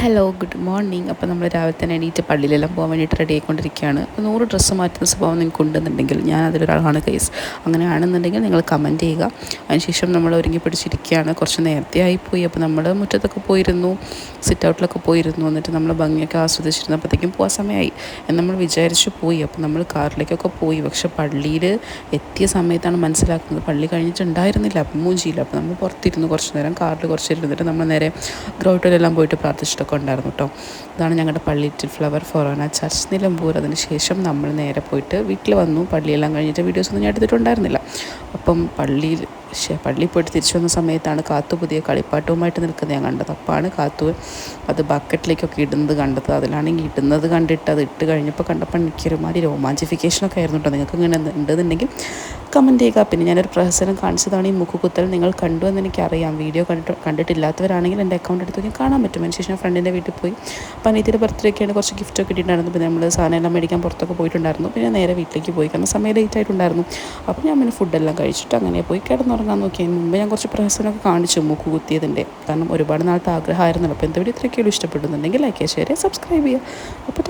Hello good morning. അപ്പോൾ നമ്മൾ രാവിലെ തന്നെ എണീറ്റ് പള്ളിയിലെല്ലാം പോകാൻ വേണ്ടിയിട്ട് റെഡി ആയിക്കൊണ്ടിരിക്കുകയാണ്. അപ്പോൾ 100 ഡ്രസ്സ് മാറ്റുന്ന സ്വഭാവം നിങ്ങൾക്ക് ഉണ്ടെന്നുണ്ടെങ്കിൽ ഞാൻ അതിലൊരാളാണ് ഗൈസ്. അങ്ങനെയാണെന്നുണ്ടെങ്കിൽ നിങ്ങൾ കമൻറ്റ് ചെയ്യുക. അതിനുശേഷം നമ്മൾ ഒരുങ്ങി പിടിച്ചിരിക്കുകയാണ്. കുറച്ച് നേരത്തെ ആയിപ്പോയി. അപ്പോൾ നമ്മൾ മുറ്റത്തൊക്കെ പോയിരുന്നു, സിറ്റ് ഔട്ടിലൊക്കെ പോയിരുന്നു. എന്നിട്ട് നമ്മൾ ഭംഗിയൊക്കെ ആസ്വദിച്ചിരുന്നപ്പോഴത്തേക്കും പോകാൻ സമയമായി എന്ന് നമ്മൾ വിചാരിച്ച് പോയി. അപ്പോൾ നമ്മൾ കാറിലേക്കൊക്കെ പോയി. പക്ഷേ പള്ളിയിൽ എത്തിയ സമയത്താണ് മനസ്സിലാക്കുന്നത് പള്ളി കഴിഞ്ഞിട്ടുണ്ടായിരുന്നില്ല. അപ്പം മൂഞ്ചിയില്ല. അപ്പോൾ നമ്മൾ പുറത്തിരുന്നു കുറച്ച് നേരം, കാറിൽ കുറച്ച് ഇരുന്നിട്ട് നമ്മൾ നേരെ ഗ്രൗട്ടിലെല്ലാം പോയിട്ട് പ്രാർത്ഥിച്ചിട്ടൊക്കെ ഉണ്ടായിരുന്നു കേട്ടോ. ഇതാണ് ഞങ്ങളുടെ പള്ളി, ലിറ്റിൽ ഫ്ലവർ ഫൊറോന ചർച്ച്, നിലമ്പൂർ. അതിന് ശേഷം നമ്മൾ നേരെ പോയിട്ട് വീട്ടിൽ വന്നു. പള്ളിയെല്ലാം കഴിഞ്ഞിട്ട് വീഡിയോസൊന്നും ഞാൻ എടുത്തിട്ടുണ്ടായിരുന്നില്ല. അപ്പം പള്ളിയിൽ പോയിട്ട് തിരിച്ചു വന്ന സമയത്താണ് കാത്തു പുതിയ കളിപ്പാട്ടവുമായിട്ട് നിൽക്കുന്നത് ഞാൻ കണ്ടത്. അപ്പോഴാണ് കാത്തു അത് ബക്കറ്റിലേക്കൊക്കെ ഇടുന്നത് കണ്ടത്. അതിലാണെങ്കിൽ ഇടുന്നത് കണ്ടിട്ട് അത് ഇട്ട് കഴിഞ്ഞപ്പോൾ കണ്ടപ്പോൾ എനിക്കൊരുമാതിരി രോമാഞ്ചിഫിക്കേഷനൊക്കെ ആയിരുന്നു കേട്ടോ. നിങ്ങൾക്ക് ഇങ്ങനെ ഉണ്ടെന്നുണ്ടെങ്കിൽ കമൻറ്റ് ചെയ്യുക. പിന്നെ ഞാനൊരു പ്രഹസനം കാണിച്ചതാണ് ഈ മുക്കുകുത്തൽ. നിങ്ങൾ കണ്ടു എന്ന് എനിക്കറിയാം. വീഡിയോ കണ്ടിട്ടില്ലാത്തവരാണെങ്കിൽ എൻ്റെ അക്കൗണ്ട് എടുത്ത് നോക്കി കാണാൻ പറ്റും. അതിന് ശേഷം ഫ്രണ്ടിൻ്റെ വീട്ടിൽ പോയി. അപ്പോൾ അനിയത്തിയുടെ ബർത്ത്ഡേ ഒക്കെയാണ്, കുറച്ച് ഗിഫ്റ്റൊക്കെ കിട്ടിയിട്ടുണ്ടായിരുന്നു. പിന്നെ നമ്മൾ സാധനം എല്ലാം മേടിക്കാൻ പുറത്തൊക്കെ പോയിട്ടുണ്ടായിരുന്നു. പിന്നെ നേരെ വീട്ടിലേക്ക് പോയി, കാരണം സമയം ലേറ്റ് ആയിട്ടുണ്ടായിരുന്നു. അപ്പോൾ ഞാൻ പിന്നെ ഫുഡെല്ലാം കഴിച്ചിട്ട് അങ്ങനെ പോയി കിടന്നുറങ്ങാൻ നോക്കി. അതിന് മുമ്പ് ഞാൻ കുറച്ച് പ്രഹസനമൊക്കെ കാണിച്ചു മൂക്ക് കുത്തിയതിൻ്റെ, കാരണം ഒരുപാട് നാളത്തെ ആഗ്രഹമായിരുന്നല്ലോ. അപ്പോൾ എന്താ വീഡിയോ ഇത്രയൊക്കെയുള്ളൂ. ഇഷ്ടപ്പെടുന്നുണ്ടെങ്കിൽ ലൈക്ക് ചെയ്യുക, ഷെയർ ചെയ്യുക, സബ്സ്ക്രൈബ് ചെയ്യുക. അപ്പോൾ